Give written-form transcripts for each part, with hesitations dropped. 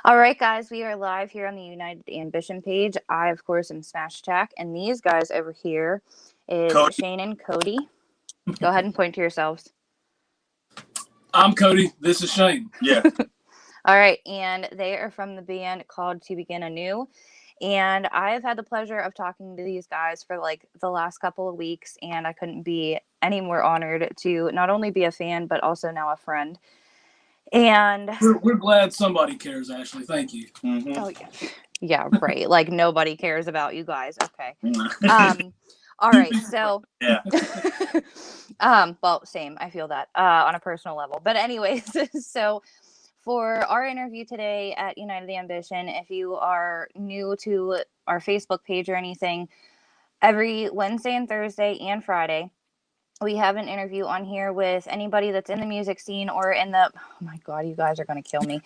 All right, guys, we are live here on the United Ambition page. I, of course, am Smash Attack, and these guys over here is Cody. Shane and Cody. Go ahead and point to yourselves. I'm Cody. This is Shane. Yeah. All right, and they are from the band called To Begin Anew. And I have had the pleasure of talking to these guys for like the last couple of weeks, and I couldn't be any more honored to not only be a fan, but also now a friend. And We're glad somebody cares, Ashley. Thank you. Mm-hmm. oh yeah, right. Like nobody cares about you guys. Okay. Mm-hmm. All right. So Yeah. well, same. I feel that on a personal level. But anyways, so for our interview today at United Ambition, if you are new to our Facebook page or anything, every Wednesday and Thursday and Friday, we have an interview on here with anybody that's in the music scene or in the, oh my God, you guys are going to kill me.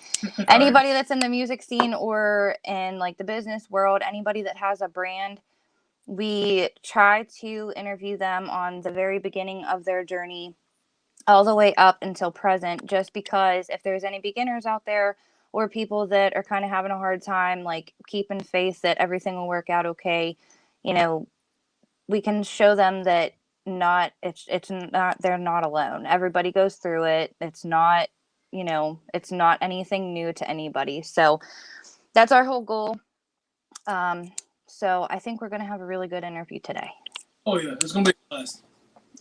Anybody that's in the music scene or in like the business world, anybody that has a brand. We try to interview them on the very beginning of their journey all the way up until present, just because if there's any beginners out there or people that are kind of having a hard time, like keeping faith that everything will work out okay, you know, we can show them that it's not, they're not alone. Everybody goes through it. It's not, it's not anything new to anybody. So that's our whole goal. So I think we're going to have a really good interview today. Oh yeah, it's gonna be a blast.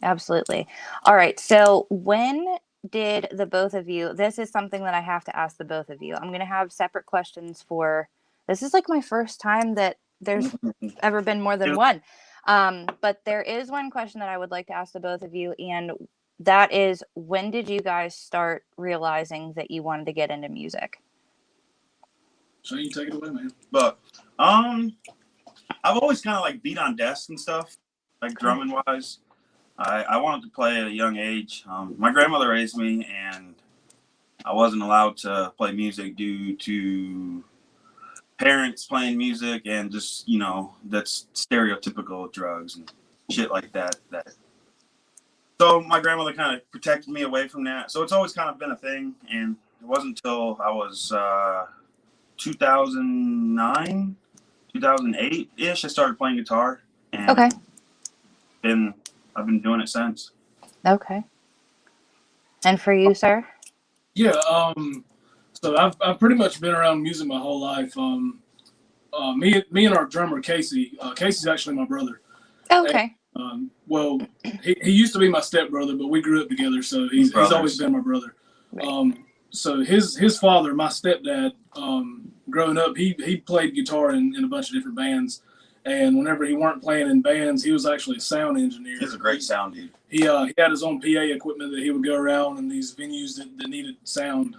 Absolutely. All right. So when did the both of you, this is something that I have to ask the both of you. I'm going to have separate questions for, this is like my first time that there's ever been more than one. But there is one question that I would like to ask the both of you. And that is, when did you guys start realizing that you wanted to get into music? Shane, you take it away, man. But I've always kind of like beat on desks and stuff, like drumming wise. I wanted to play at a young age. My grandmother raised me, and I wasn't allowed to play music due to parents playing music and just, that's stereotypical drugs and shit like that. So my grandmother kind of protected me away from that. So it's always kind of been a thing. And it wasn't until I was 2009, 2008-ish, I started playing guitar. And Okay. I've been doing it since. Okay. And for you, sir? Yeah. So I've pretty much been around music my whole life. Me and our drummer Casey. Casey's actually my brother. Okay. Well, he used to be my stepbrother, but we grew up together, so he's always been my brother. Right. So his father, my stepdad, growing up, he played guitar in a bunch of different bands, and whenever he weren't playing in bands, he was actually a sound engineer. He's a great sound dude. He had his own PA equipment that he would go around in these venues that needed sound.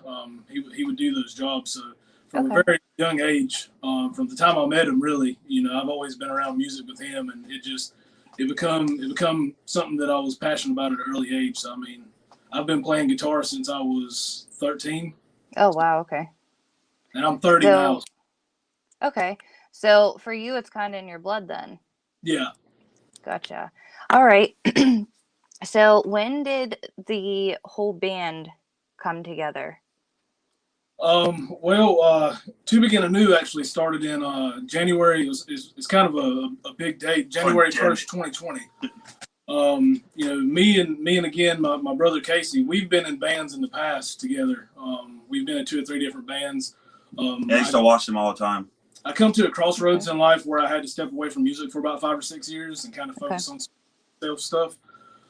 He would do those jobs. So from a very young age, from the time I met him, really, I've always been around music with him, and it become something that I was passionate about at an early age. So I mean, I've been playing guitar since I was 13. Oh wow. Okay. And I'm 30 now. Okay. So for you, it's kind of in your blood then. Yeah. Gotcha. All right. So when did the whole band come together? To Begin Anew actually started in January. It's kind of a big date, January 1st, 2020. Me and again my brother Casey, we've been in bands in the past together. We've been in 2 or 3 different bands. I used to watch them all the time. I come to a crossroads in life where I had to step away from music for about 5 or 6 years and kind of focus on self stuff.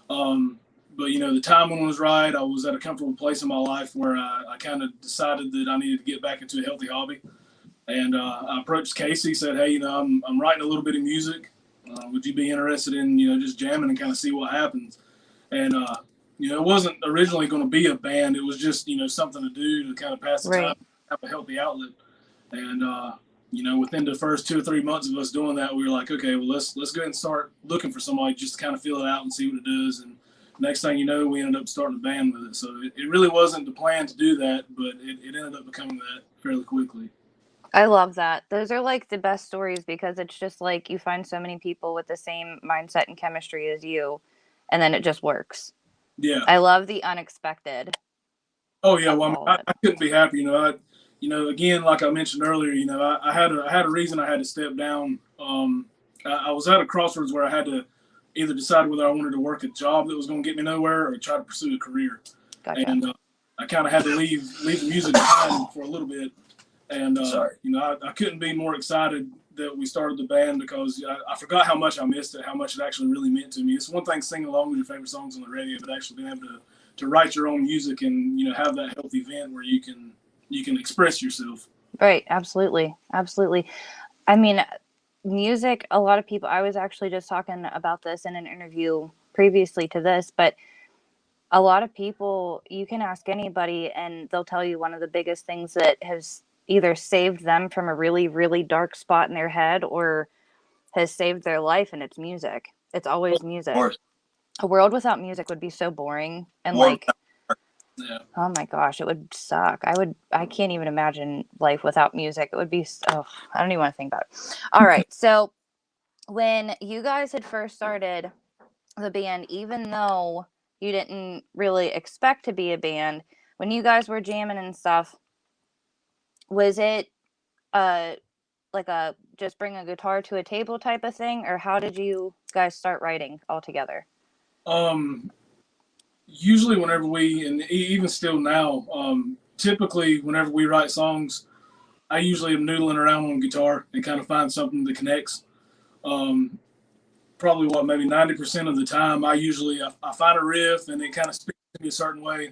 But the timing was right. I was at a comfortable place in my life where I kind of decided that I needed to get back into a healthy hobby. And I approached Casey, said, "Hey, I'm writing a little bit of music. Would you be interested in just jamming and kind of see what happens?" And it wasn't originally going to be a band. It was just something to do to kind of pass the time, have a healthy outlet. And within the first 2 or 3 months of us doing that, we were like, okay, well let's go ahead and start looking for somebody just to kind of feel it out and see what it does. And next thing you know, we ended up starting a band with it. So it really wasn't the plan to do that, but it ended up becoming that fairly quickly. I love that. Those are like the best stories because it's just like you find so many people with the same mindset and chemistry as you, and then it just works. Yeah. I love the unexpected. Oh yeah. Well, I couldn't be happy. again, like I mentioned earlier, I had a reason I had to step down. I was at a crossroads where I had to either decide whether I wanted to work a job that was going to get me nowhere or try to pursue a career. Gotcha. And I kind of had to leave the music behind for a little bit. And I couldn't be more excited that we started the band because I forgot how much I missed it, how much it actually really meant to me. It's one thing singing along with your favorite songs on the radio, but actually being able to write your own music and have that healthy vent where you can express yourself. Right. Absolutely. I mean, music, a lot of people, I was actually just talking about this in an interview previously to this, but a lot of people, you can ask anybody and they'll tell you one of the biggest things that has either saved them from a really, really dark spot in their head or has saved their life, and it's music. It's always music. A world without music would be so boring and yeah. Oh my gosh, it would suck. I can't even imagine life without music. It would be, I don't even want to think about it. All right. So when you guys had first started the band, even though you didn't really expect to be a band, when you guys were jamming and stuff, was it like a just bring a guitar to a table type of thing, or how did you guys start writing all together? Usually whenever and even still now, typically whenever we write songs, I usually am noodling around on guitar and kind of find something that connects. Probably maybe 90% of the time, I find a riff and it kind of speaks to me a certain way,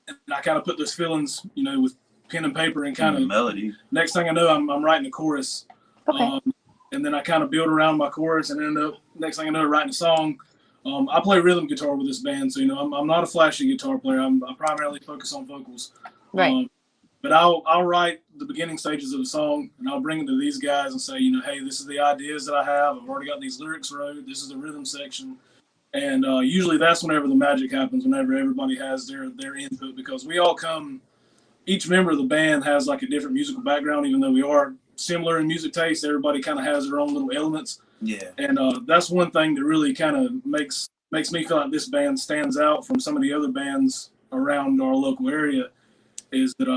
and I kind of put those feelings, with pen and paper and kind of melody. Next thing I know, I'm writing a chorus, Okay. and then I kind of build around my chorus and end up next thing I know writing a song. I play rhythm guitar with this band, so I'm not a flashy guitar player. I primarily focus on vocals. Right. But I'll write the beginning stages of a song and I'll bring it to these guys and say, hey, this is the ideas that I have. I've already got these lyrics wrote. This is the rhythm section. And usually that's whenever the magic happens, whenever everybody has their input, because each member of the band has like a different musical background, even though we are similar in music taste. Everybody kind of has their own little elements. Yeah. And that's one thing that really kind of makes me feel like this band stands out from some of the other bands around our local area, is that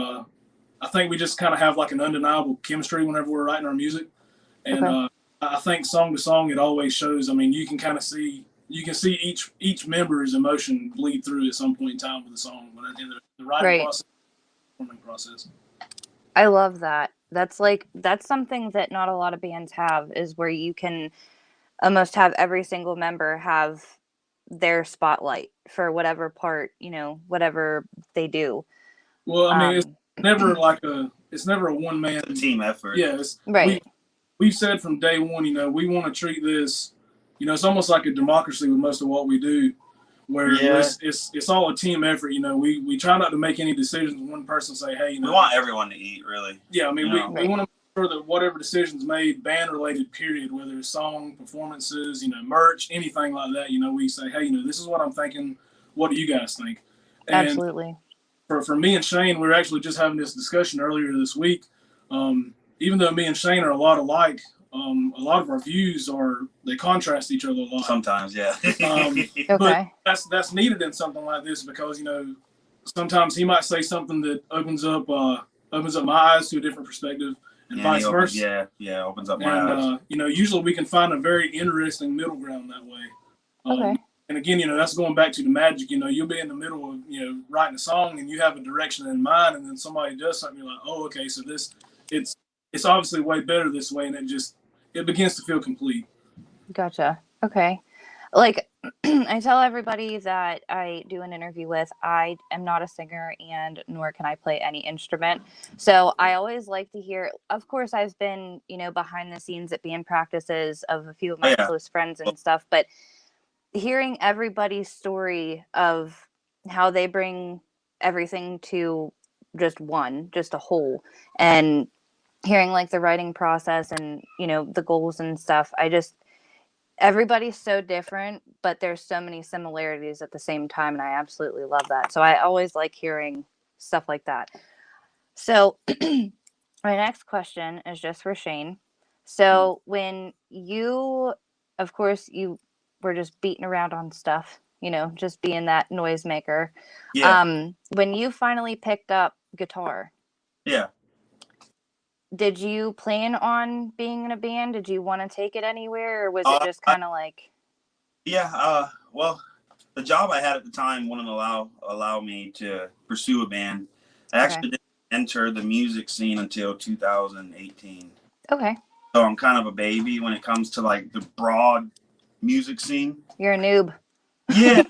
I think we just kind of have like an undeniable chemistry whenever we're writing our music. And Okay. I think song to song, it always shows. I mean, you can kind of see, each member's emotion bleed through at some point in time with the song, in the writing process, performing process. I love that. That's something that not a lot of bands have, is where you can almost have every single member have their spotlight for whatever part, whatever they do. Well, I mean, it's never a one man team effort. Yeah, right. We've said from day one, we want to treat this, it's almost like a democracy with most of what we do, where it's all a team effort. We try not to make any decisions. One person say, hey, we want everyone to eat, really. Yeah, I mean, we want to make sure that whatever decisions made, band related, period, whether it's song, performances, merch, anything like that, we say, hey, this is what I'm thinking. What do you guys think? And absolutely. For me and Shane, we were actually just having this discussion earlier this week. Even though me and Shane are a lot alike, a lot of our views they contrast each other a lot. Sometimes, yeah. Okay. But that's needed in something like this, because sometimes he might say something that opens up my eyes to a different perspective, and vice versa. Opens up my eyes. Usually we can find a very interesting middle ground that way. Okay. And again, that's going back to the magic. You'll be in the middle of writing a song and you have a direction in mind, and then somebody does something, you're like, oh, okay, so it's obviously way better this way, and it begins to feel complete. Gotcha. Okay. Like I tell everybody that I do an interview with, I am not a singer, and nor can I play any instrument. So I always like to hear, of course, I've been, behind the scenes at band practices of a few of my close friends and stuff, but hearing everybody's story of how they bring everything to just a whole, and hearing like the writing process and, the goals and stuff, everybody's so different, but there's so many similarities at the same time. And I absolutely love that. So I always like hearing stuff like that. So my next question is just for Shane. So when of course, you were just beating around on stuff, just being that noisemaker. Yeah. When you finally picked up guitar. Yeah. did you plan on being in a band? Did you want to take it anywhere, or was it just kind of like? Yeah. Well, the job I had at the time wouldn't allow me to pursue a band. I actually didn't enter the music scene until 2018. Okay. So I'm kind of a baby when it comes to like the broad music scene. You're a noob. Yeah.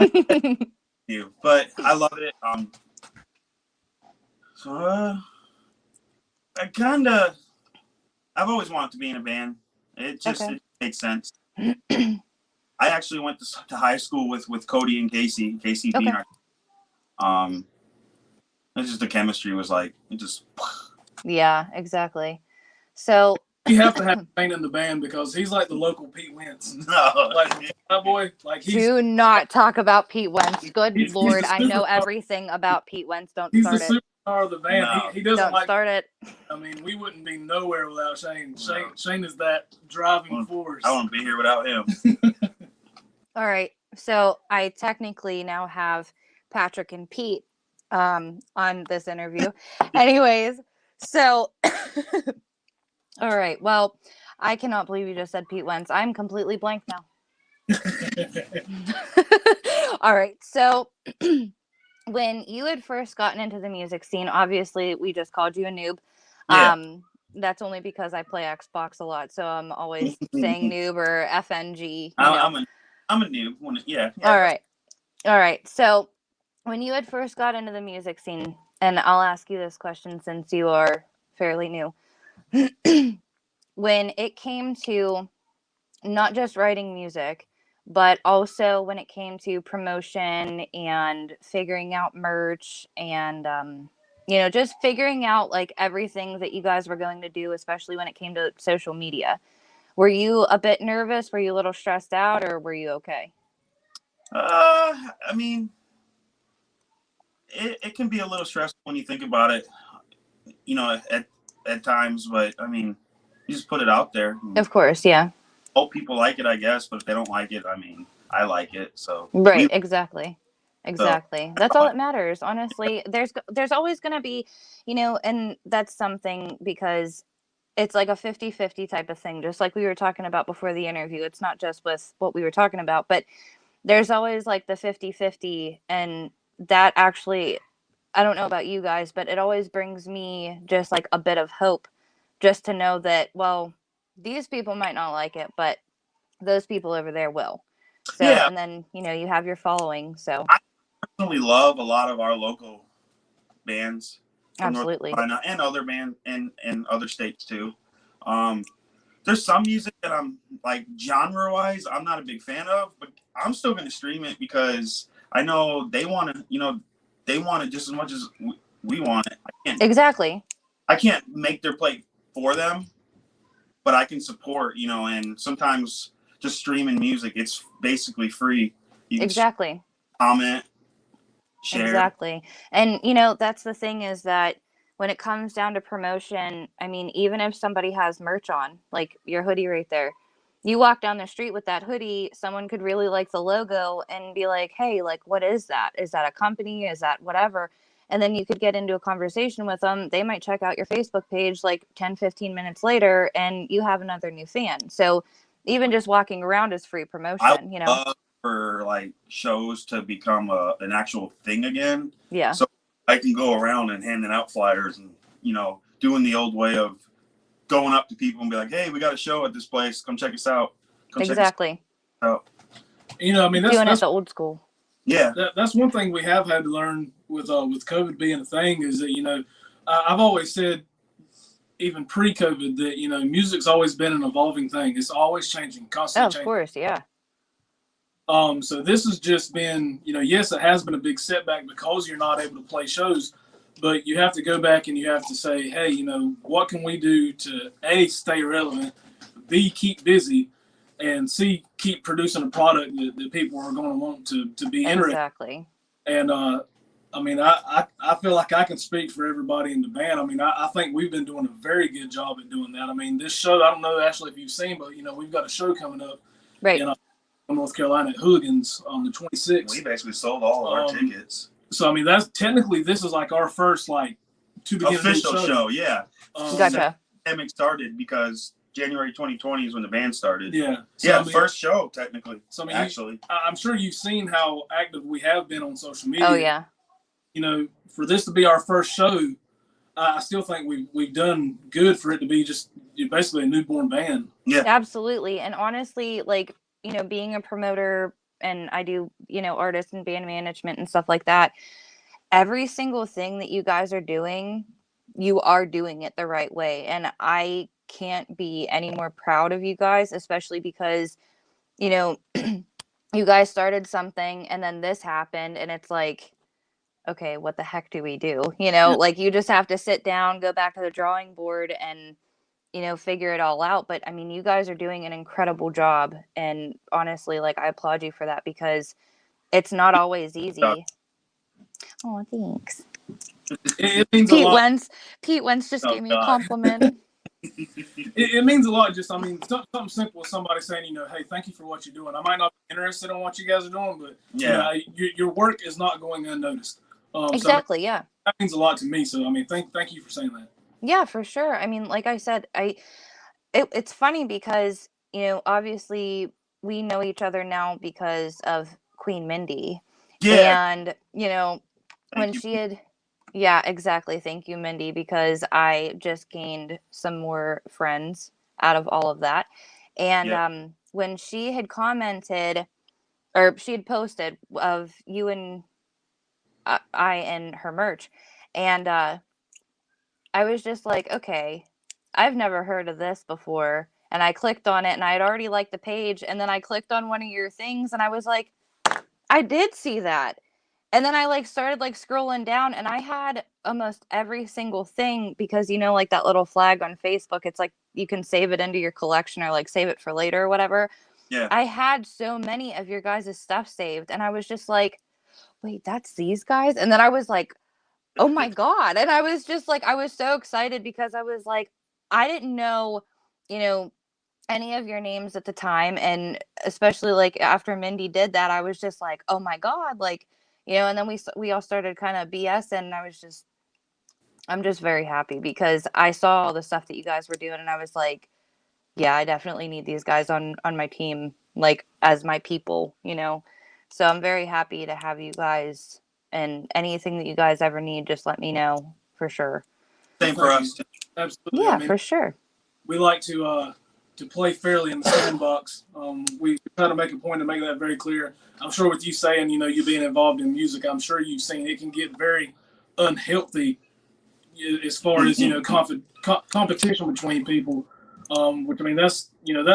But I love it. So I've always wanted to be in a band. It makes sense. I actually went to high school with Cody and Casey being our, it's just the chemistry was like, it just. Yeah, exactly. So you have to have Shane in the band because he's like the local Pete Wentz. No. Like that boy, like do not talk about Pete Wentz. Good Lord, I know superstar. everything about Pete Wentz. Don't He's start the it. superstar of the band. No. He doesn't Don't start it. I mean, we wouldn't be nowhere without Shane. No. Shane is that driving force. I wouldn't be here without him. All right. So I technically now have Patrick and Pete on this interview. Anyways, so all right. Well, I cannot believe you just said Pete Wentz. I'm completely blank now. All right. So when you had first gotten into the music scene, obviously we just called you a noob. Yeah. That's only because I play Xbox a lot, so I'm always saying noob or FNG. I'm a noob. Yeah. All right. So when you had first got into the music scene, and I'll ask you this question since you are fairly new, when it came to not just writing music, but also when it came to promotion and figuring out merch and just figuring out like everything that you guys were going to do, especially when it came to social media. Were you a bit nervous? Were you a little stressed out, or were you okay? I mean, it can be a little stressful when you think about it, at times, but I mean, you just put it out there. Of course, yeah. Hope people like it, I guess, but if they don't like it, I mean, I like it, so. Right, exactly. That's all that matters. Honestly, there's always going to be, and that's something because it's like a 50-50 type of thing, just like we were talking about before the interview. It's not just with what we were talking about, but there's always like the 50-50, and that actually, I don't know about you guys, but it always brings me just like a bit of hope just to know that, well, these people might not like it, but those people over there will. So, yeah. And then, you have your following. So I personally love a lot of our local bands. Absolutely. North Carolina and other bands and other states too. There's some music that I'm like genre wise, I'm not a big fan of, but I'm still going to stream it because I know they want it just as much as we want it. Exactly. I can't make their plate for them, but I can support, and sometimes just streaming music, it's basically free. You Exactly. Comment, share. Exactly. And, that's the thing is that when it comes down to promotion, I mean, even if somebody has merch on, like your hoodie right there, you walk down the street with that hoodie, someone could really like the logo and be like, hey, like, what is that? Is that a company? Is that whatever? And then you could get into a conversation with them. They might check out your Facebook page like 10, 15 minutes later, and you have another new fan. So even just walking around is free promotion, I love for like shows to become an actual thing again. Yeah. So I can go around and handing out flyers and, doing the old way of going up to people and be like, hey, we got a show at this place. Come check us out. Exactly. Check us out. I mean, doing it the old school. Yeah. That's one thing we have had to learn with COVID being a thing is that, I've always said, even pre-COVID, that, music's always been an evolving thing. It's always changing, constantly changing. Of course, yeah. So this has just been, yes, it has been a big setback because you're not able to play shows, but you have to go back and you have to say, hey, what can we do to A, stay relevant, B, keep busy, and C, keep producing a product that people are going to want to be interested. Exactly. And, I mean, I feel like I can speak for everybody in the band. I mean, I think we've been doing a very good job at doing that. I mean, this show, I don't know actually if you've seen, but, we've got a show coming up. Right. North Carolina at Hooligans on the 26th. We basically sold all of our tickets. So I mean, that's technically this is like our first to begin official show. Yeah. Gotcha. pandemic started because January 2020 is when the band started. Yeah. So, Yeah, first show technically. So actually, I'm sure you've seen how active we have been on social media. Oh yeah. You know, for this to be our first show, I still think we've done good for it to be just basically a newborn band. Yeah. Absolutely. And honestly, like, you know, being a promoter, and I do, you know, artist and band management and stuff like that, every single thing that you guys are doing, you are doing it the right way. And I can't be any more proud of you guys, especially because, you know, you guys started something and then this happened and it's like, okay, what the heck do we do? You know, like you just have to sit down, go back to the drawing board and, you know, figure it all out. But I mean, you guys are doing an incredible job. And honestly, like I applaud you for that because it's not always easy. Oh, thanks. It means a lot. Pete Wentz just gave me a compliment. It means a lot. Just, I mean, something simple as somebody saying, you know, hey, thank you for what you're doing. I might not be interested in what you guys are doing, but yeah, you know, your work is not going unnoticed. Exactly. So, yeah. That means a lot to me. So, I mean, thank you for saying that. Yeah, for sure. I mean, like I said, it's funny because, you know, obviously we know each other now because of Queen Mindy. Yeah. And, you know, when she had, yeah, exactly. Thank you, Mindy, because I just gained some more friends out of all of that. And when she had commented, or she had posted of you and I and her merch, and I was just like, okay, I've never heard of this before. And I clicked on it and I had already liked the page. And then I clicked on one of your things and I was like, I did see that. And then I like started like scrolling down and I had almost every single thing because, you know, like that little flag on Facebook, it's like you can save it into your collection or like save it for later or whatever. Yeah. I had so many of your guys' stuff saved and I was just like, wait, that's these guys? And then I was like, oh my God. And I was just like, I was so excited because I was like, I didn't know, you know, any of your names at the time. And especially like after Mindy did that, I was just like, oh my God, like, you know, and then we all started kind of BS and I'm just very happy because I saw all the stuff that you guys were doing and I was like, yeah, I definitely need these guys on my team, like as my people, you know? So I'm very happy to have you guys and anything that you guys ever need, just let me know for sure. Same for us. Absolutely. Yeah, I mean, for sure. We like to play fairly in the sandbox. We try to make a point to make that very clear. I'm sure with you saying, you know, you being involved in music, I'm sure you've seen it can get very unhealthy as far as, you know, competition between people. Which I mean, that's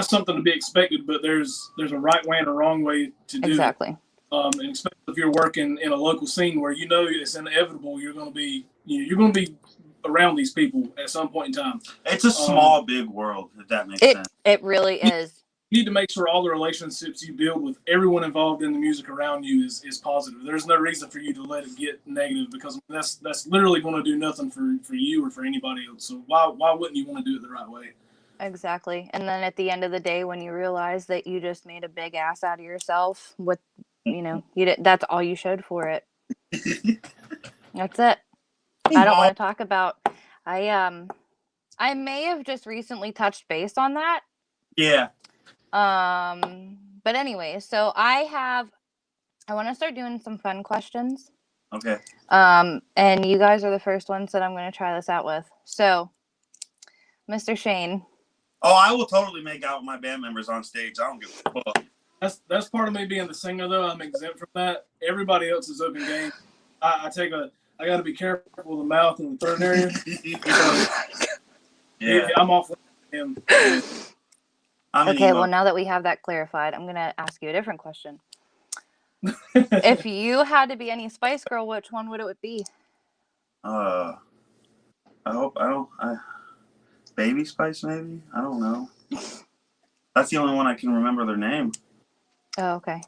something to be expected, but there's a right way and a wrong way to do Exactly. it. And especially if you're working in a local scene where you know it's inevitable, you're going to be around these people at some point in time. It's a small, big world, if that makes sense. It really is. You need to make sure all the relationships you build with everyone involved in the music around you is positive. There's no reason for you to let it get negative because that's literally going to do nothing for you or for anybody else. So why wouldn't you want to do it the right way? Exactly. And then at the end of the day, when you realize that you just made a big ass out of yourself with, you know, that's all you showed for it. That's it. I don't want to talk about, I may have just recently touched base on that. Yeah. But anyway, so I want to start doing some fun questions. Okay. And you guys are the first ones that I'm going to try this out with. So, Mr. Shane. Oh, I will totally make out with my band members on stage. I don't give a fuck. That's part of me being the singer, though. I'm exempt from that. Everybody else is open game. I got to be careful with the mouth and the throat area. Yeah, I'm off him. Okay, well, now that we have that clarified, I'm going to ask you a different question. If you had to be any Spice Girl, which one would it be? I hope Baby Spice, maybe? I don't know. That's the only one I can remember their name. Oh, okay.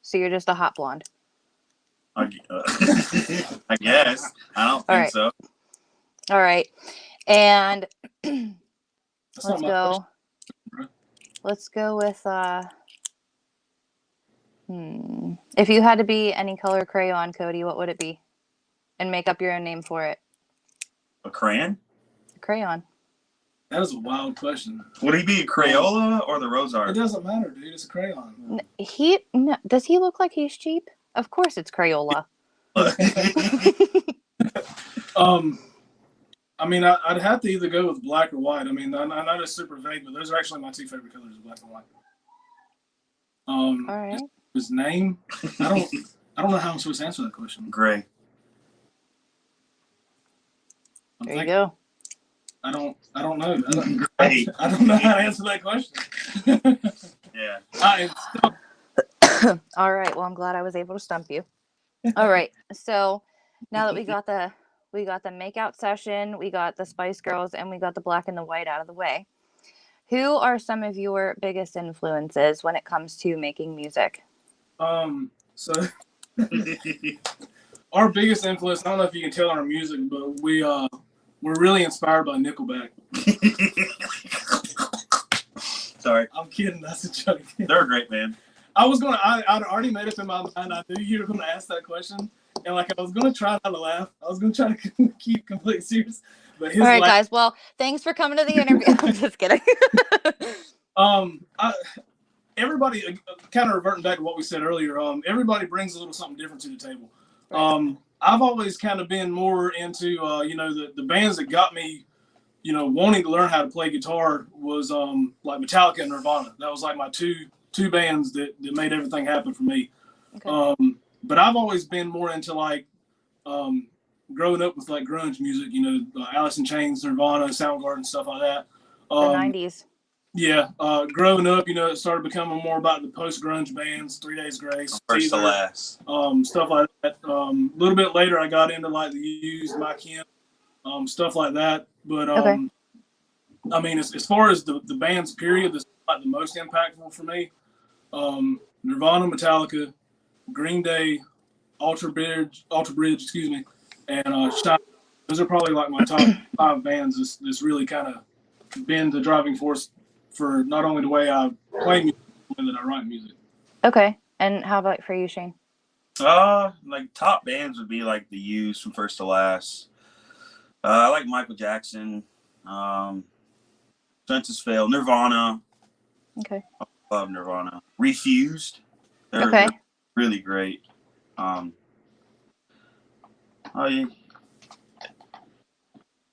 So you're just a hot blonde. I guess. I don't think so. All right. And let's go. Let's go with if you had to be any color crayon, Cody, what would it be? And make up your own name for it. A crayon? A crayon. That is a wild question. Would he be Crayola or the Rose It Art? doesn't matter, dude. It's a crayon. Does he look like he's cheap? Of course it's Crayola. I mean, I'd have to either go with black or white. I mean, I know it's super vague, but those are actually my two favorite colors, black and white. All right. His name, I don't know how I'm supposed to answer that question. Gray. There you go. I don't know. Great. I don't know how to answer that question. Yeah. All right. Well, I'm glad I was able to stump you. All right. So now that we got the makeout session, we got the Spice Girls, and we got the black and the white out of the way. Who are some of your biggest influences when it comes to making music? So our biggest influence, I don't know if you can tell on our music, but we're really inspired by Nickelback. Sorry. I'm kidding. That's a joke. They're a great band. I'd already made up in my mind. I knew you were going to ask that question. And like, I was going to try not to laugh. I was going to try to keep completely serious. But all right, guys. Well, thanks for coming to the interview. I'm just kidding. Everybody, kind of reverting back to what we said earlier, everybody brings a little something different to the table. Right. I've always kind of been more into, the bands that got me, wanting to learn how to play guitar was like Metallica and Nirvana. That was like my two bands that made everything happen for me. Okay. But I've always been more into like growing up with like grunge music, Alice in Chains, Nirvana, Soundgarden, stuff like that. The 90s. Yeah, growing up, it started becoming more about the post-grunge bands, 3 Days Grace, First to Last, stuff like that. A little bit later, I got into like the Used, My Kin, stuff like that. But okay. I mean, as far as the bands, period, that's like the most impactful for me. Nirvana, Metallica, Green Day, Alter Bridge, excuse me, and Shine. Those are probably like my top 5 bands. That's really kind of been the driving force for not only the way I play music, but the way that I write music. Okay. And how about for you, Shane? Like top bands would be like the Used from First to Last. I like Michael Jackson, Census Fail, Nirvana. Okay. I love Nirvana. Refused. They're really great.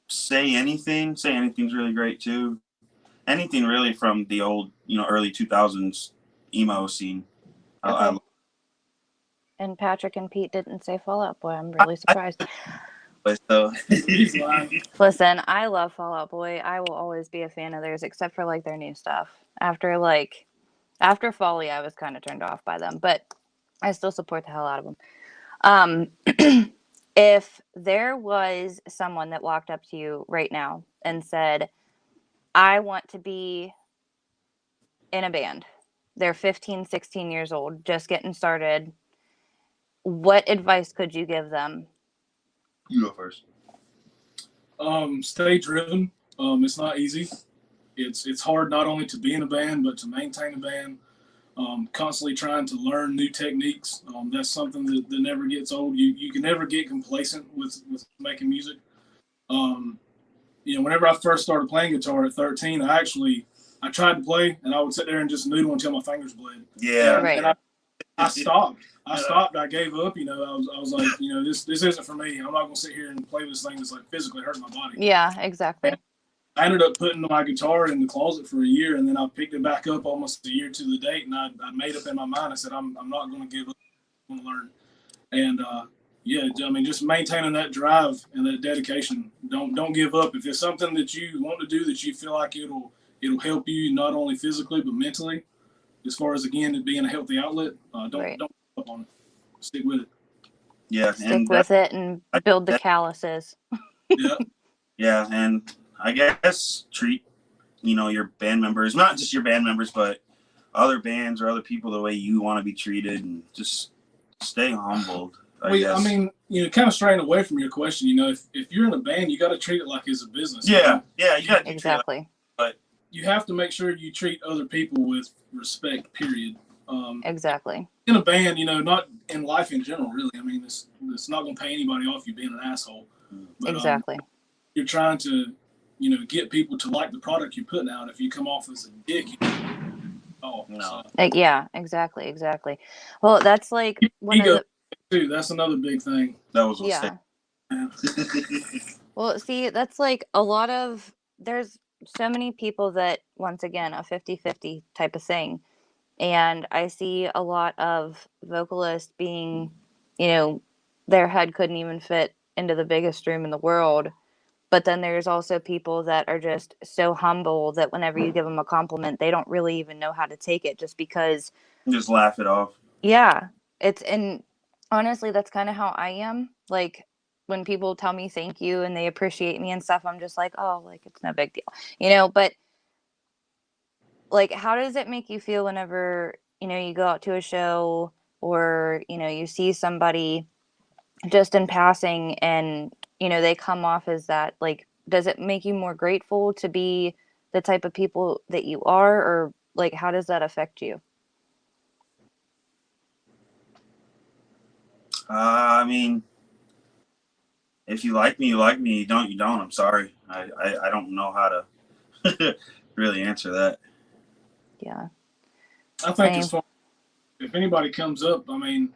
Say Anything. Say Anything's really great too. Anything really from the old, early 2000s emo scene. Okay. And Patrick and Pete didn't say Fall Out Boy. I'm really surprised. Listen, I love Fall Out Boy. I will always be a fan of theirs, except for like their new stuff. After Folly, I was kind of turned off by them, but I still support the hell out of them. If there was someone that walked up to you right now and said, I want to be in a band. They're 15, 16 years old, just getting started. What advice could you give them? You go first. Stay driven. It's not easy. It's hard not only to be in a band, but to maintain a band. Constantly trying to learn new techniques. That's something that never gets old. You can never get complacent with making music. Whenever I first started playing guitar at 13, I tried to play and I would sit there and just noodle until my fingers bled. Yeah. Right. And I stopped. I gave up. I was like, this isn't for me. I'm not going to sit here and play this thing that's like physically hurting my body. Yeah, exactly. And I ended up putting my guitar in the closet for a year, and then I picked it back up almost a year to the date, and I made up in my mind. I said, I'm not going to give up. I'm going to learn. And just maintaining that drive and that dedication. Don't give up. If it's something that you want to do that you feel like it'll help you not only physically but mentally, as far as again it being a healthy outlet, don't give up on it. Stick with it. Yeah, stick with it and build the calluses. Yeah. Yeah, and I guess treat your band members, not just your band members, but other bands or other people the way you want to be treated, and just stay humbled. I guess. Kind of straying away from your question, if you're in a band, you got to treat it like it's a business. Yeah, you got to exactly. But you have to make sure you treat other people with respect. Period. Exactly. In a band, not in life in general, really. It's not going to pay anybody off you being an asshole. But, exactly. You're trying to get people to like the product you're putting out. If you come off as a dick, No. So. Yeah, exactly. Well, that's like one Ego of too. That's another big thing. That was a yeah. mistake. Well, see, that's like there's so many people that, once again, a 50-50 type of thing. And I see a lot of vocalists being, their head couldn't even fit into the biggest room in the world. But then there's also people that are just so humble that whenever you give them a compliment, they don't really even know how to take it, just because. Just laugh it off. Yeah. And honestly, that's kind of how I am. Like, when people tell me thank you and they appreciate me and stuff, I'm just like, oh, like, it's no big deal, but like, how does it make you feel whenever, you go out to a show, or, you see somebody just in passing, and, they come off as that? Like, does it make you more grateful to be the type of people that you are, or like, how does that affect you? I mean, if you like me, you like me. You don't, you don't. I'm sorry. I don't know how to really answer that. Yeah. I think as far if anybody comes up, I mean,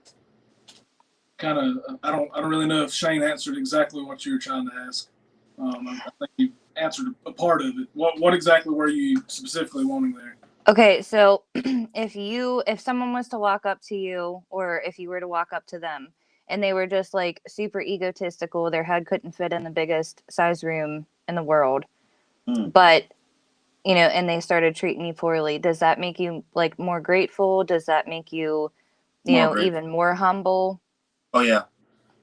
kind of, I don't really know if Shane answered exactly what you were trying to ask. I think you answered a part of it. What exactly were you specifically wanting there? Okay, so if someone was to walk up to you, or if you were to walk up to them, and they were just like super egotistical, their head couldn't fit in the biggest size room in the world, but and they started treating you poorly, does that make you like more grateful? Does that make you, even more humble? Oh yeah.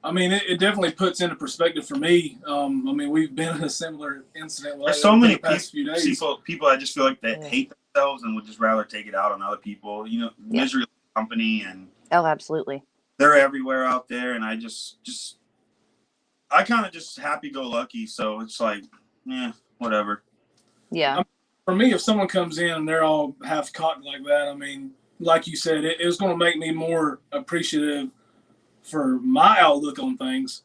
I mean, it definitely puts into perspective for me. I mean, we've been in a similar incident. There's so many the past few days. people I just feel like that hate themselves and would just rather take it out on other people. Misery company, and oh, absolutely, they're everywhere out there. And I I kind of just happy go lucky. So it's like, yeah, whatever. yeah. For me, if someone comes in and they're all half cocked like that, I mean, like you said, it was going to make me more appreciative for my outlook on things,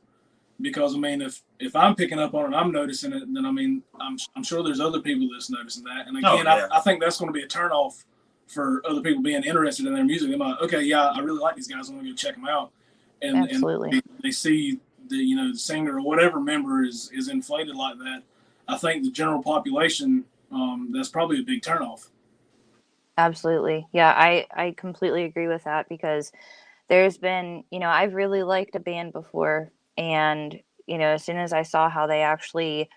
because I mean, if I'm picking up on it, I'm noticing it, then I mean, I'm sure there's other people that's noticing that. And again, I think that's going to be a turnoff for other people being interested in their music. They're like, okay, yeah, I really like these guys. I'm going to go check them out. And they see the the singer or whatever member is inflated like that. I think the general population, that's probably a big turnoff. Absolutely. Yeah, I completely agree with that, because there's been, I've really liked a band before, and, as soon as I saw how they actually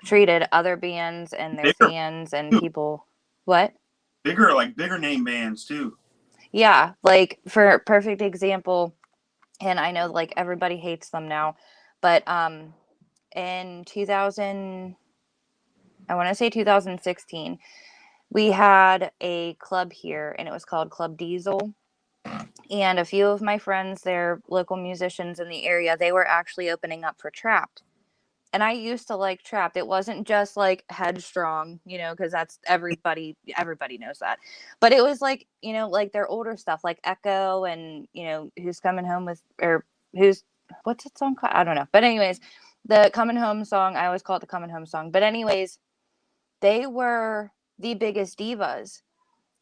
treated other bands and their fans and people. What? Bigger name bands too. Yeah, like, for a perfect example, and I know like everybody hates them now, but in 2000, I want to say 2016, we had a club here, and it was called Club Diesel. And a few of my friends, they're local musicians in the area, they were actually opening up for Trapped. And I used to like Trapped. It wasn't just like Headstrong, because that's everybody knows that. But it was like, like their older stuff, like Echo, and, Who's Coming Home with, or what's that song called? I don't know. But anyways, the Coming Home song, I always call it the Coming Home song. But anyways, they were the biggest divas.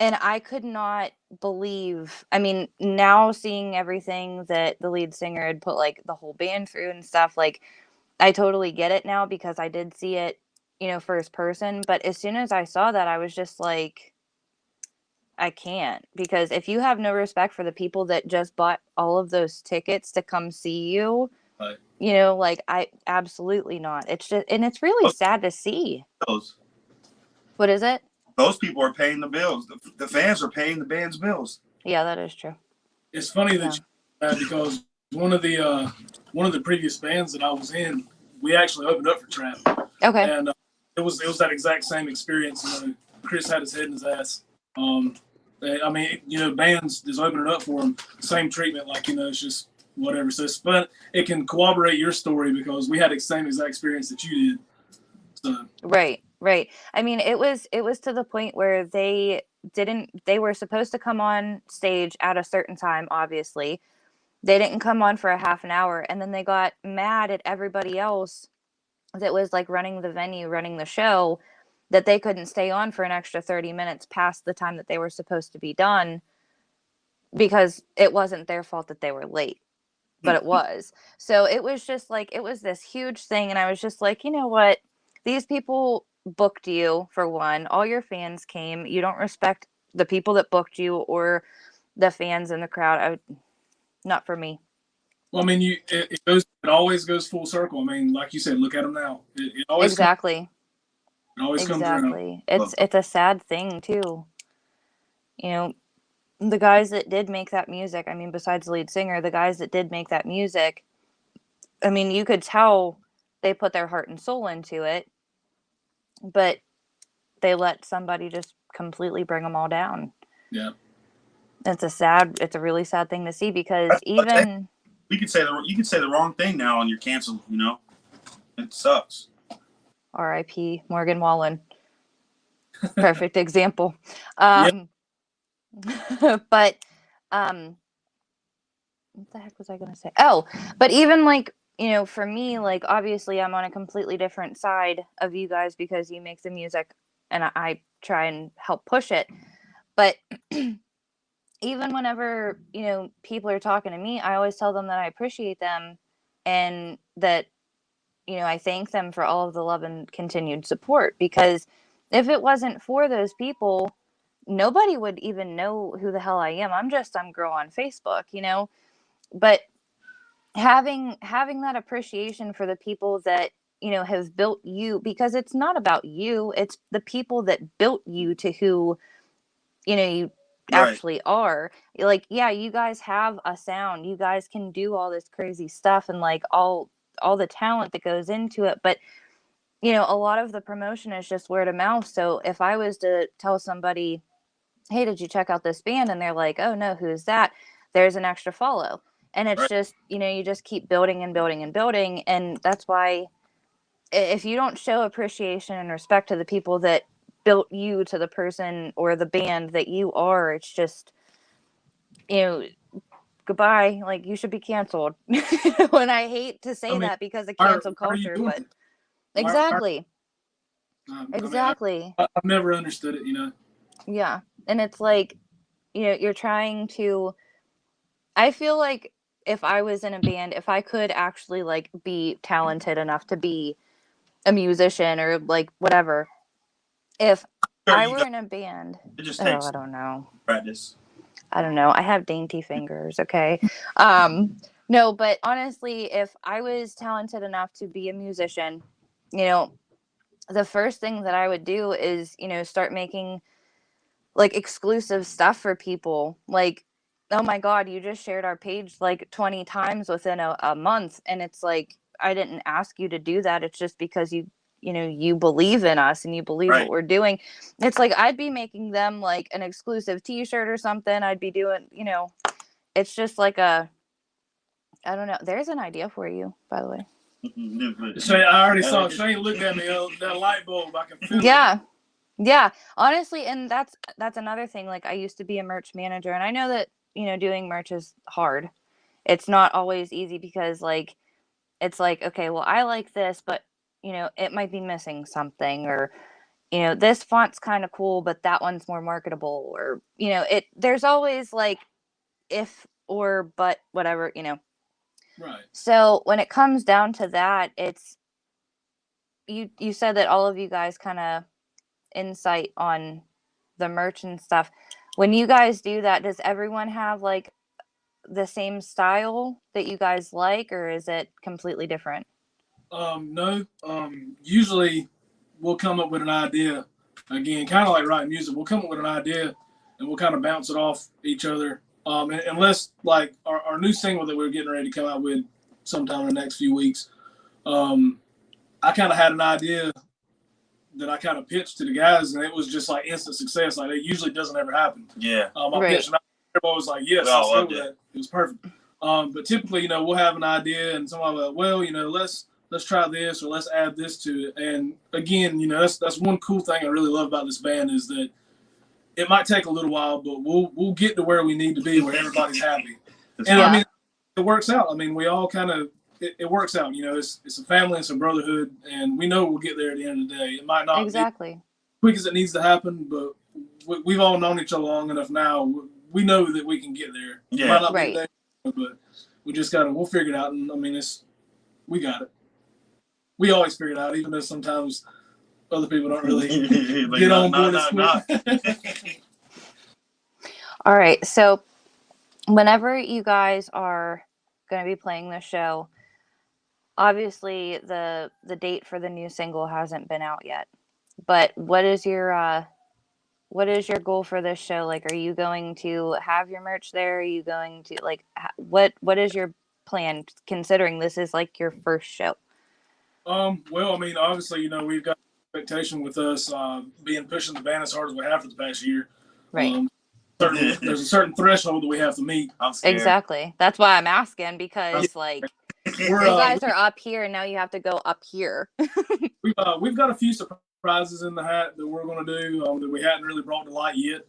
And I could not believe, I mean, now seeing everything that the lead singer had put like the whole band through and stuff, like, I totally get it now, because I did see it, first person. But as soon as I saw that, I was just like, I can't, because if you have no respect for the people that just bought all of those tickets to come see you, right. Like, I absolutely not. It's just, and it's really sad to see. What is it? Those people are paying the bills. The fans are paying the band's bills. Yeah, that is true. It's funny that because one of the previous bands that I was in, we actually opened up for Trap. Okay. And it was that exact same experience. Chris had his head in his ass. I mean, bands just opening up for him, same treatment. Like, it's just whatever. So it's fun. It can corroborate your story, because we had the same exact experience that you did. So. Right. I mean, it was to the point where they were supposed to come on stage at a certain time. Obviously, they didn't come on for a half an hour, and then they got mad at everybody else that was like running the venue, running the show, that they couldn't stay on for an extra 30 minutes past the time that they were supposed to be done because it wasn't their fault that they were late, but it was. So it was just like, it was this huge thing. And I was just like, you know what? These people booked you for one. All your fans came. You don't respect the people that booked you or the fans in the crowd. Not for me. Well, I mean, it always goes full circle. I mean, like you said, look at them now. It always Exactly. it always comes around. Exactly. It's a sad thing too. You know, the guys that did make that music, I mean, besides the lead singer, the guys that did make that music, I mean, you could tell they put their heart and soul into it, but they let somebody just completely bring them all down. Yeah. It's a really sad thing to see because even you could say the wrong thing now and you're canceled, you know? It sucks. R.I.P. Morgan Wallen. Perfect example. Yep. But what the heck was I going to say? Oh, but even like, you know, for me, like obviously I'm on a completely different side of you guys because you make the music and I try and help push it. But even whenever, you know, people are talking to me, I always tell them that I appreciate them and that, you know, I thank them for all of the love and continued support because if it wasn't for those people, nobody would even know who the hell I am. I'm just some girl on Facebook, you know. But having that appreciation for the people that, you know, have built you, because it's not about you, it's the people that built you to who, you know, you Right. actually are. Like, yeah, you guys have a sound, you guys can do all this crazy stuff and like all the talent that goes into it, but you know, a lot of the promotion is just word of mouth. So if I was to tell somebody, hey, did you check out this band? And they're like, oh no, who's that? There's an extra follow. And it's Right. just, you know, you just keep building and building and building. And that's why if you don't show appreciation and respect to the people that built you to the person or the band that you are, it's just, you know, goodbye. Like you should be canceled. And I hate to say I mean, that because of why cancel are you culture, doing but it? Why exactly. I mean, Exactly. I've never understood it, you know. Yeah. And it's like, you know, you're trying to, I feel like if I was in a band, if I could actually like be talented enough to be a musician or like whatever, if Sure, I you were got in a band, it just oh, takes I don't know. practice. I don't know. I have dainty fingers, okay? No, but honestly, if I was talented enough to be a musician, you know, the first thing that I would do is, you know, start making like exclusive stuff for people. Like, oh my God, you just shared our page like 20 times within a month. And it's like, I didn't ask you to do that. It's just because you know, you believe in us and you believe what Right. we're doing. It's like, I'd be making them like an exclusive t-shirt or something. I'd be doing, you know, it's just like I don't know. There's an idea for you, by the way. Shane, I already saw Shane looked at me. That light bulb, I can feel it. Yeah. Yeah, honestly, and that's another thing. Like I used to be a merch manager, and I know that, you know, doing merch is hard. It's not always easy because like it's like, okay, well, I like this, but you know, it might be missing something, or you know, this font's kind of cool, but that one's more marketable, or you know, it there's always like if or but whatever, you know. Right. So when it comes down to that, it's you said that all of you guys kind of insight on the merch and stuff. When you guys do that, does everyone have like the same style that you guys like, or is it completely different? No. Usually we'll come up with an idea. Again, kind of like writing music. We'll come up with an idea and we'll kind of bounce it off each other. Unless like our new single that we're getting ready to come out with sometime in the next few weeks. I kind of had an idea that I kind of pitched to the guys, and it was just like instant success. Like it usually doesn't ever happen. Yeah. I Right. pitched, and everybody was like, "Yes, let's go with that." It was perfect. But typically, you know, we'll have an idea, and somebody will, well, you know, let's try this or let's add this to it. And again, you know, that's one cool thing I really love about this band is that it might take a little while, but we'll get to where we need to be, where everybody's happy. And Yeah. I mean, it works out. I mean, we all kind of it works out. You know, it's a family, it's a brotherhood, and we know we'll get there at the end of the day. It might not Exactly. be quick as it needs to happen, but we've all known each other long enough now. We know that we can get there. Yeah. It might not Right. be there, but we just we'll figure it out. And I mean, we got it. We always figure it out, even though sometimes other people don't really get on board as quick. All right. So whenever you guys are going to be playing the show, obviously the date for the new single hasn't been out yet. But what is your goal for this show? Like, are you going to have your merch there? Are you going to like what is your plan, considering this is like your first show? Well, I mean, obviously, you know, we've got expectation with us pushing the band as hard as we have for the past year. Right. There's a certain threshold that we have to meet. Exactly. That's why I'm asking, because like you guys are up here and now you have to go up here. We've got a few surprises in the hat that we're going to do that we hadn't really brought to light yet.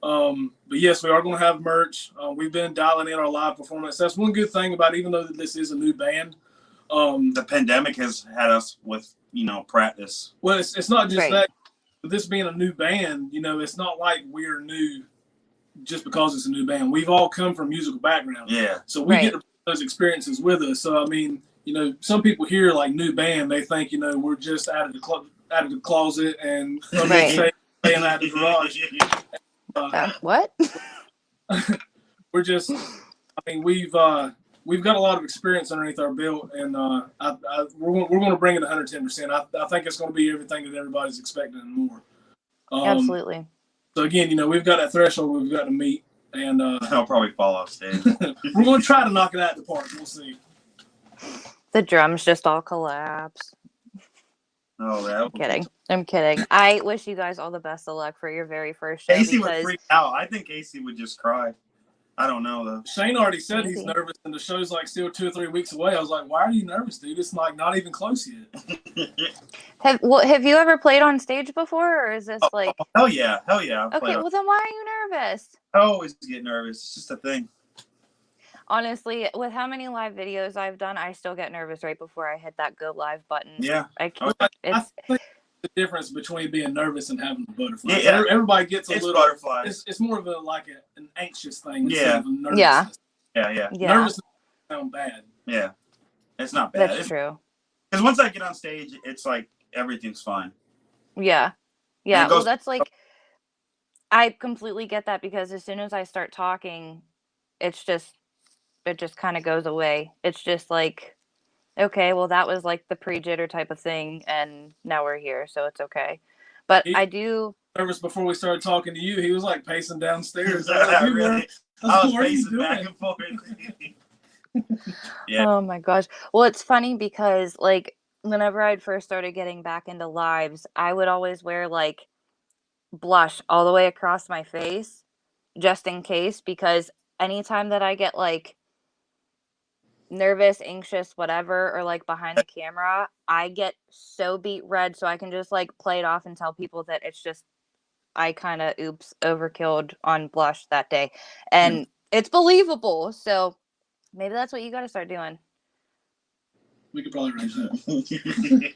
But yes, we are going to have merch. We've been dialing in our live performance. That's one good thing about, even though this is a new band. The pandemic has had us with, you know, practice. Well, it's not just that. With this being a new band, you know, it's not like we're new just because it's a new band. We've all come from musical backgrounds. Yeah. So we get those experiences with us. So, I mean, you know, some people hear like new band, they think, you know, we're just out of the closet and staying out of the garage. What? We're just, I mean, we've got a lot of experience underneath our belt, and we're going to bring it 110%. I think it's going to be everything that everybody's expecting and more. Absolutely. So again, you know, we've got that threshold we've got to meet, and I'll probably fall off stage. We're going to try to knock it out of the park. We'll see. The drums just all collapse. Oh, I'm kidding. I wish you guys all the best of luck for your very first show. Casey would freak out. I think Casey would just cry. I don't know though. Shane already said he's nervous, and the show's like still 2 or 3 weeks away. I was like, "Why are you nervous, dude? It's like not even close yet." Have you ever played on stage before, or is this like? Hell yeah. Okay, well then why are you nervous? I always get nervous. It's just a thing. Honestly, with how many live videos I've done, I still get nervous right before I hit that go live button. Yeah. I think the difference between being nervous and having the butterflies. Yeah. Everybody gets a little butterflies. It's more of an anxious thing. Yeah. Yeah. Nervousness sound bad. Yeah. It's not bad. That's true. Because once I get on stage, it's like everything's fine. Yeah. Yeah. Well, that's like, I completely get that, because as soon as I start talking, it just kind of goes away. It's just like, okay, well, that was like the pre-jitter type of thing, and now we're here, so it's okay. But I do nervous before we started talking to you. He was like pacing downstairs. I was pacing back and forth. Yeah. Oh my gosh. Well, it's funny because like whenever I'd first started getting back into lives, I would always wear like blush all the way across my face just in case, because anytime that I get like nervous, anxious, whatever, or like behind the camera, I get so beat red, so I can just like play it off and tell people that it's just I kind of overkilled on blush that day, and it's believable. So maybe that's what you got to start doing. We could probably arrange that.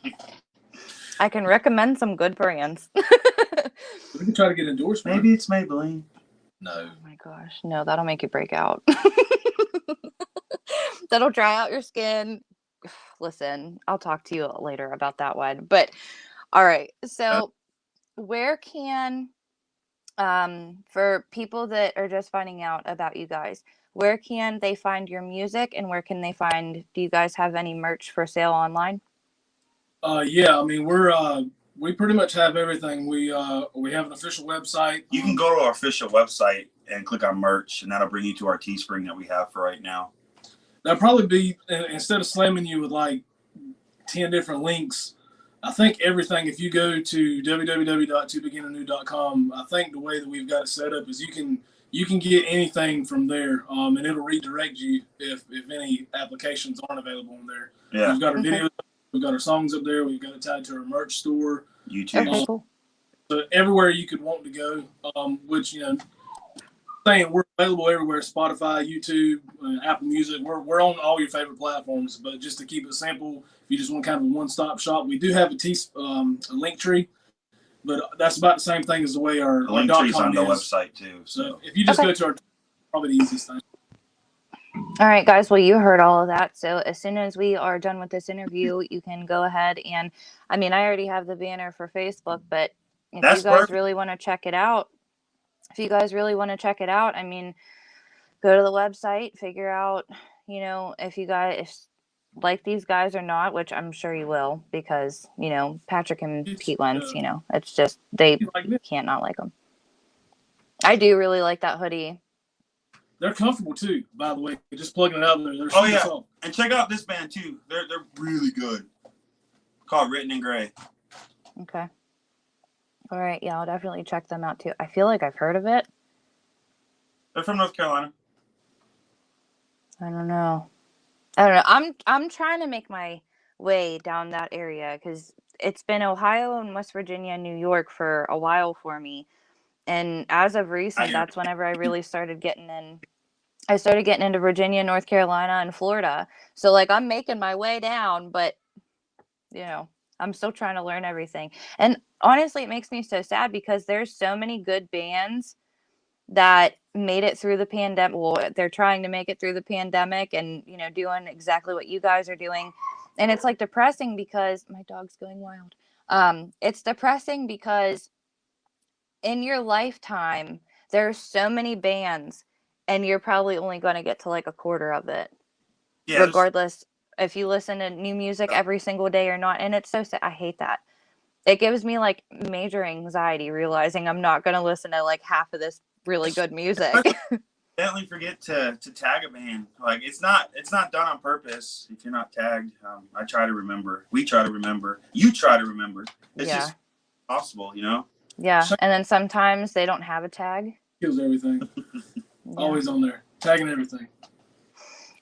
I can recommend some good brands. We can try to get endorsed. Maybe it's Maybelline. No. Oh my gosh, no, that'll make you break out. That'll dry out your skin. Listen, I'll talk to you later about that one. But all right, so where can for people that are just finding out about you guys, where can they find your music, and where can they find, do you guys have any merch for sale online? Yeah, I mean, we pretty much have everything. We have an official website. You can go to our official website and click on merch, and that'll bring you to our Teespring that we have for right now. That'd probably be, instead of slamming you with like 10 different links, I think everything, if you go to www.tobeginnanew.com, I think the way that we've got it set up is you can get anything from there, and it'll redirect you if any applications aren't available on there. Yeah. We've got our videos, we've got our songs up there, we've got it tied to our merch store. YouTube. Okay, cool. So everywhere you could want to go, which, you know, saying we're available everywhere: Spotify, YouTube, Apple Music. We're on all your favorite platforms. But just to keep it simple, if you just want kind of a one-stop shop, we do have a link tree, but that's about the same thing as the way our link tree's on the website too. So if you just go to our, probably the easiest thing. All right, guys. Well, you heard all of that. So as soon as we are done with this interview, you can go ahead and, I mean, I already have the banner for Facebook, but if you guys really want to check it out, I mean, go to the website, figure out, you know, if you guys like these guys or not, which I'm sure you will, because, you know, Patrick and Pete Wentz, you know, it's just, they can't not like them. I do really like that hoodie. They're comfortable too, by the way. Just plugging it out there. Oh yeah, and check out this band too. They're really good. Called Written in Gray. Okay. All right, yeah, I'll definitely check them out too. I feel like I've heard of it. They're from North Carolina. I don't know. I'm trying to make my way down that area because it's been Ohio and West Virginia and New York for a while for me. And as of recent, that's whenever I really started getting in. I started getting into Virginia, North Carolina, and Florida. So, like, I'm making my way down, but, you know, I'm still trying to learn everything. And honestly, it makes me so sad because there's so many good bands that made it through the pandemic. Well, they're trying to make it through the pandemic and, you know, doing exactly what you guys are doing. And it's, like, depressing because my dog's going wild. It's depressing because in your lifetime, there's so many bands and you're probably only going to get to like a quarter of it. Yes. Regardless if you listen to new music every single day or not. And it's so sad. I hate that. It gives me like major anxiety realizing I'm not going to listen to like half of this really good music. Definitely forget to tag a band. Like it's not done on purpose. If you're not tagged, I try to remember. We try to remember. You try to remember. It's just possible, you know. Yeah, and then sometimes they don't have a tag. Kills everything. Always on there, tagging everything.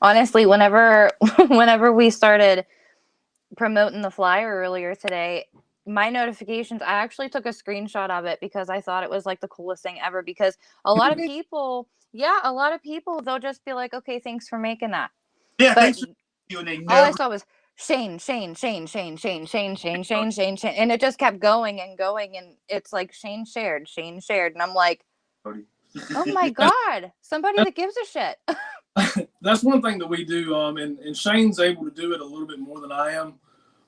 Honestly, whenever we started promoting the flyer earlier today, my notifications, I actually took a screenshot of it because I thought it was like the coolest thing ever. Because a lot of people, they'll just be like, "Okay, thanks for making that." Yeah, but thanks for you. And they all I saw was Shane, and it just kept going and going, and it's like Shane shared, and I'm like, Cody. Oh my God, somebody that gives a shit. That's one thing that we do, and Shane's able to do it a little bit more than I am.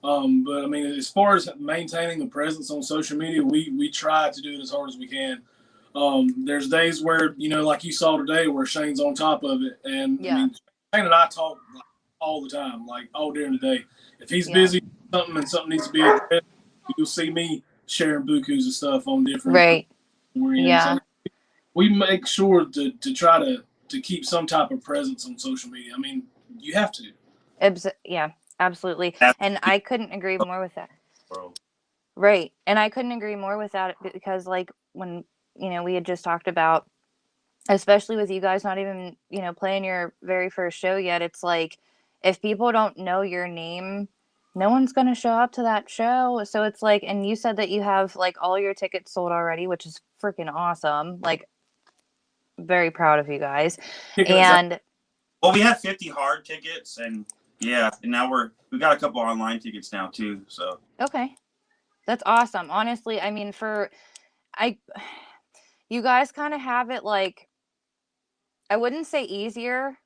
But I mean, as far as maintaining a presence on social media, we try to do it as hard as we can. There's days where, you know, like you saw today, where Shane's on top of it, and I mean, Shane and I talk all the time, like all during the day. If he's busy with something and something needs to be addressed, you'll see me sharing bukus of stuff on different. Right. Yeah. So we make sure to try to keep some type of presence on social media. I mean, you have to. Yeah, absolutely. And I couldn't agree more with that. Right. And I couldn't agree more with that because, like, when, you know, we had just talked about, especially with you guys not even, you know, playing your very first show yet, it's like, if people don't know your name, no one's going to show up to that show. So it's like, and you said that you have like all your tickets sold already, which is freaking awesome. Like, very proud of you guys. And well, we had 50 hard tickets, and and now we got a couple online tickets now too. So okay, that's awesome. Honestly, I mean, you guys kind of have it like, I wouldn't say easier,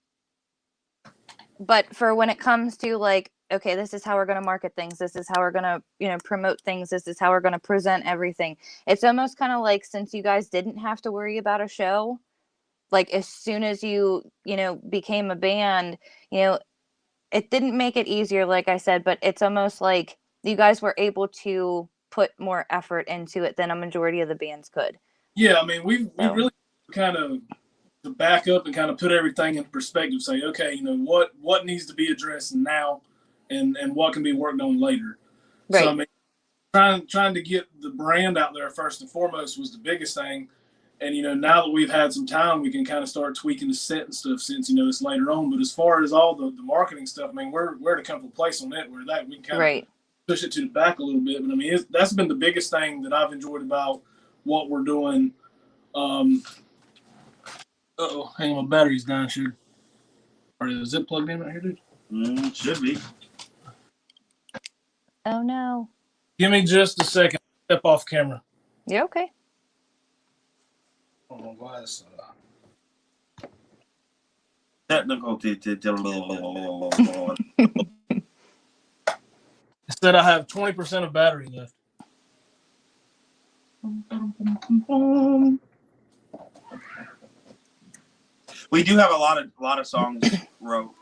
but for when it comes to like, okay, this is how we're going to market things. This is how we're going to, you know, promote things. This is how we're going to present everything. It's almost kind of like, since you guys didn't have to worry about a show, like as soon as you know, became a band, you know, it didn't make it easier, like I said, but it's almost like you guys were able to put more effort into it than a majority of the bands could. Yeah, I mean, we really kind of to back up and kind of put everything in perspective, say, okay, you know, what needs to be addressed now and what can be worked on later. Right. So, I mean, trying to get the brand out there first and foremost was the biggest thing. And, you know, now that we've had some time, we can kind of start tweaking the set and stuff since, you know, it's later on. But as far as all the marketing stuff, I mean, we're at a comfortable place on that where that we can kind of push it to the back a little bit. But, I mean, that's been the biggest thing that I've enjoyed about what we're doing. Uh-oh, hang on, my battery's dying, shoot. Is it plugged in right here, dude? Should be. Oh no. Give me just a second. Step off camera. You're okay. I don't know why it's... Technical. It said I have 20% of battery left. We do have a lot of songs wrote.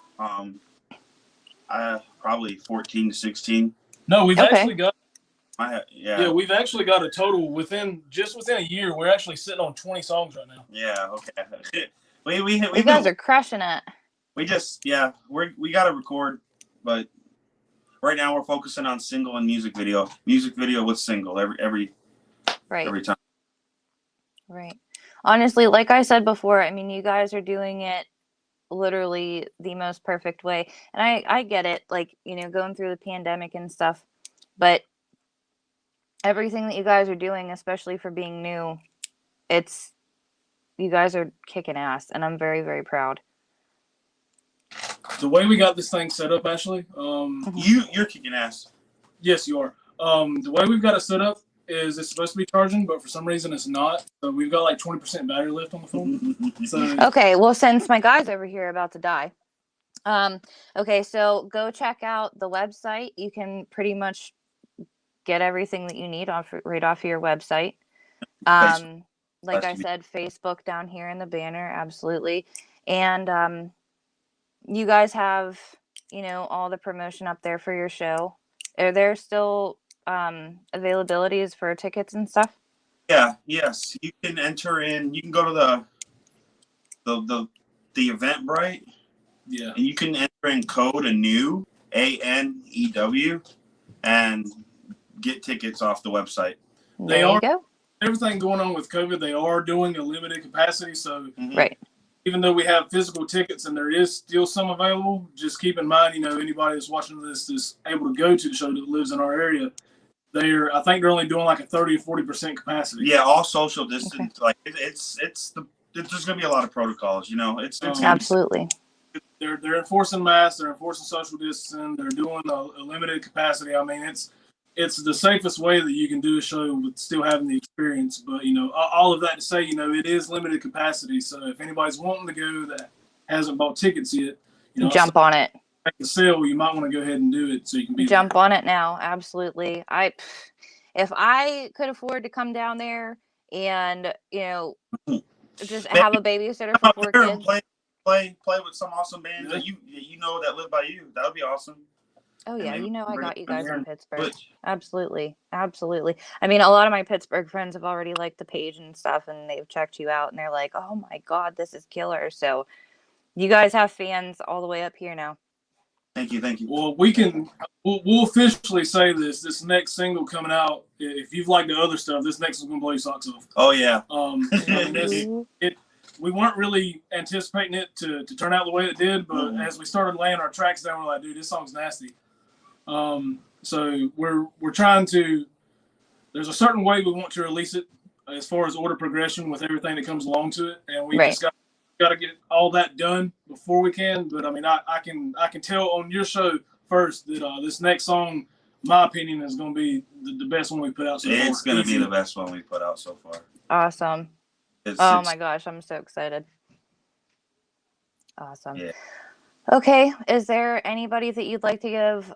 Probably 14 to 16. No, we've actually got. Yeah, we've actually got a total within a year. We're actually sitting on 20 songs right now. Yeah, okay. we You guys are crushing it. We just we got to record, but right now we're focusing on single and music video. Music video with single every time. Right. Honestly, like I said before, I mean, you guys are doing it literally the most perfect way. And I get it, like, you know, going through the pandemic and stuff, but everything that you guys are doing, especially for being new, you guys are kicking ass, and I'm very, very proud. The way we got this thing set up, Ashley, you're kicking ass. Yes, you are. The way we've got it set up is it's supposed to be charging, but for some reason it's not. So we've got like 20% battery left on the phone. Okay, well, since my guy's over here about to die, okay, so go check out the website. You can pretty much get everything that you need right off of your website. Like I said, Facebook down here in the banner, absolutely. And you guys have, you know, all the promotion up there for your show. Are there still availabilities for tickets and stuff? Yes. You can enter in. You can go to the Eventbrite. Yeah. And you can enter in code Anew, ANEW, and get tickets off the website. There you go. Everything going on with COVID, they are doing a limited capacity. So right. Even though we have physical tickets and there is still some available, just keep in mind, you know, anybody that's watching this is able to go to the show that lives in our area. I think they're only doing like a 30 or 40% capacity. Yeah, all social distance. Okay. Like there's going to be a lot of protocols, you know. It's absolutely. They're enforcing masks. They're enforcing social distancing. They're doing a limited capacity. I mean, it's the safest way that you can do a show with still having the experience. But, you know, all of that to say, you know, it is limited capacity. So if anybody's wanting to go that hasn't bought tickets yet, you know, jump on it. Make a sale, you might want to go ahead and do it so you can jump on it now. Absolutely. If I could afford to come down there and, you know, just have a babysitter for 4 kids. Play with some awesome bands that you know that live by you. That would be awesome. Oh yeah, you know I got you guys in Pittsburgh. Absolutely. I mean, a lot of my Pittsburgh friends have already liked the page and stuff, and they've checked you out, and they're like, "Oh my God, this is killer!" So, you guys have fans all the way up here now. Thank you. Well, we'll officially say this next single coming out. If you've liked the other stuff, this next one's gonna blow your socks off. Oh yeah. I mean, we weren't really anticipating it to turn out the way it did, but as we started laying our tracks down, we're like, dude, this song's nasty. So we're trying to. There's a certain way we want to release it as far as order progression with everything that comes along to it, and we just got to get all that done before we can. But I mean, I can tell on your show first that this next song, my opinion, is going to be the best one we put out so far. It's going to be the best one we put out so far. Awesome. My gosh, I'm so excited. Awesome. Yeah. Okay, is there anybody that you'd like to give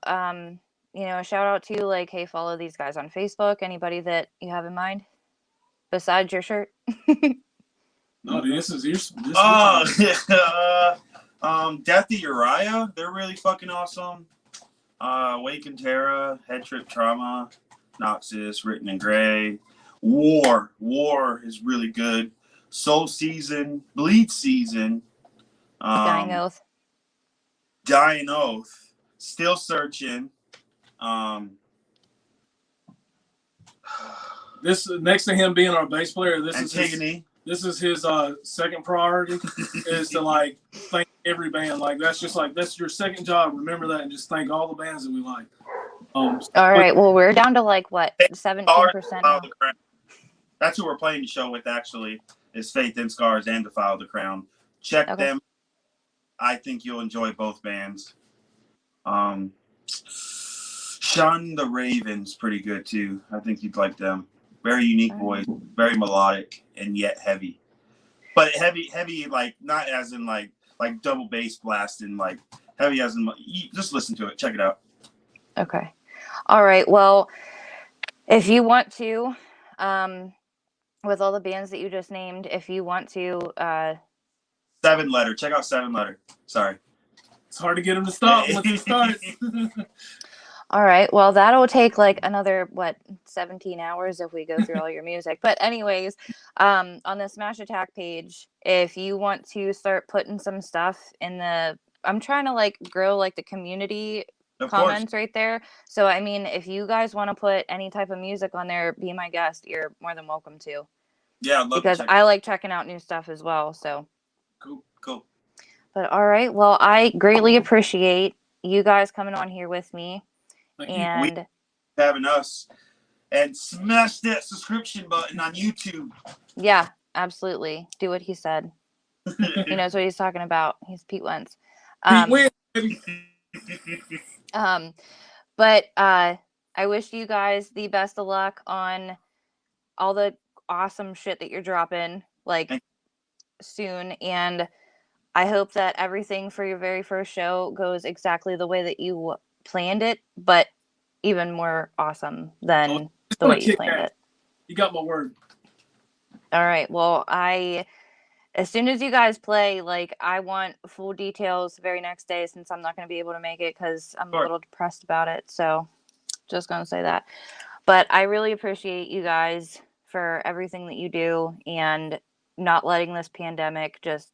you know, a shout out to, like, hey, follow these guys on Facebook? Anybody that you have in mind besides your shirt? No, dude, this is Death of Uriah, they're really fucking awesome. Wake and Terra, Head Trip Trauma, Noxus, Written in Gray. War is really good. Soul Season, Bleed Season, Dying Oath, Still Searching. This next to him being our bass player, this Antigone. This is his second priority is to like thank every band. Like that's your second job. Remember that and just thank all the bands that we like. All right. Well, we're down to like what 17% now. That's who we're playing the show with. Actually, is Faith in Scars and Defile the Crown. Check Okay. them. I think you'll enjoy both bands. Shun the Raven's pretty good too. I think you'd like them. Very unique voice, very melodic and yet heavy. But heavy like not as in like double bass blasting, like heavy as in just listen to it. Check it out. Okay. All right. Well, if you want to, with all the bands that you just named, if you want to, 7 Letter. Check out 7 Letter. Sorry. It's hard to get them to stop once it starts. all right. Well, that'll take like another 17 hours if we go through all your music. But anyways, on the Smash Attack page, if you want to start putting some stuff in the, I'm trying to like grow like the community Of comments course. right there. So I mean, if you guys want to put any type of music on there, be my guest. You're more than welcome to. Yeah, I'd love because to check. I like checking out new stuff as well. So Cool. But all right. Well, I greatly appreciate you guys coming on here with me. Thank you. And Having us. And smash that subscription button on YouTube. yeah, absolutely. Do what he said. He knows what he's talking about. He's Pete Wentz. Pete Wentz, baby. But I wish you guys the best of luck on all the awesome shit that you're dropping like soon. And I hope that everything for your very first show goes exactly the way that you planned it, but even more awesome than the way you planned it. You got my word. All right. Well, as soon as you guys play, like, I want full details the very next day since I'm not going to be able to make it because I'm a little depressed about it. So just going to say that. But I really appreciate you guys for everything that you do and not letting this pandemic just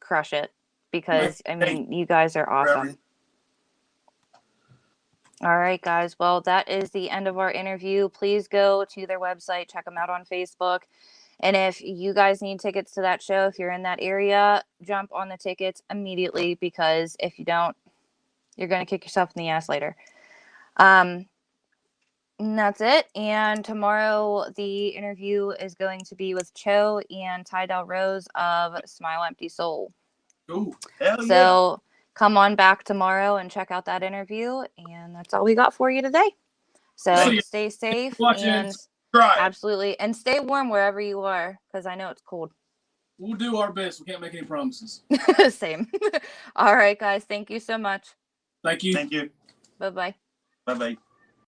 crush it because, I mean, you guys are awesome. All right, guys. Well, that is the end of our interview. Please go to their website, check them out on Facebook. And if you guys need tickets to that show, if you're in that area, jump on the tickets immediately because if you don't, you're going to kick yourself in the ass later. And that's it. And tomorrow the interview is going to be with Cho and Tydell Rose of Smile Empty Soul. Ooh, so come on back tomorrow and check out that interview. And that's all we got for you today. So stay safe and absolutely, and stay warm wherever you are because I know it's cold. We'll do our best. We can't make any promises. Same. All right, guys. Thank you so much. Thank you. Thank you. Bye-bye. Bye-bye.